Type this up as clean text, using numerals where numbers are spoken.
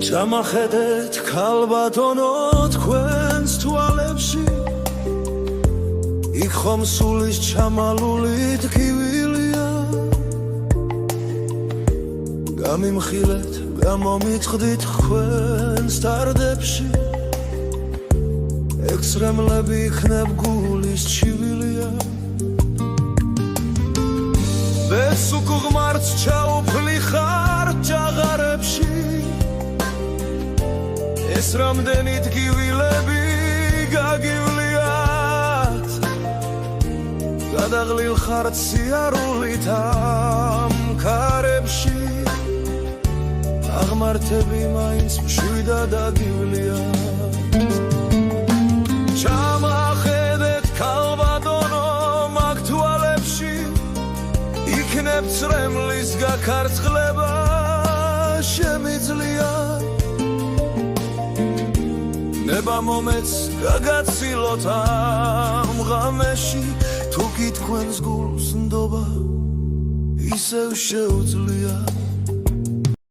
ჩამახედეთ ქალბატონო თქვენს თვალებში იქ ხომ სულის ჩამალული ტკივილია გამიმხილეთ გამომიწყდით თქვენს დარდებში ექსრემლები იქნებ გულის ჩივილია ბესუკ ღმართს ჩაუფლი ხარ ჯაღარებში ეს რამდენი ტკივილები გაგივლიათ გადაღლილ ხარ სიარულით ამ ქარებში აღმართები მაინც მშვიდად აგივლიათ ჩამახედეთ ქალბატონო მაგ თვალებში იქნებ წრემლის გაქარწყლება შემიძლია ნება მომეც გაგაცილოთ ამ ღამეში თუ კი თქვენს გულს ნდობა ისევ შეუძლია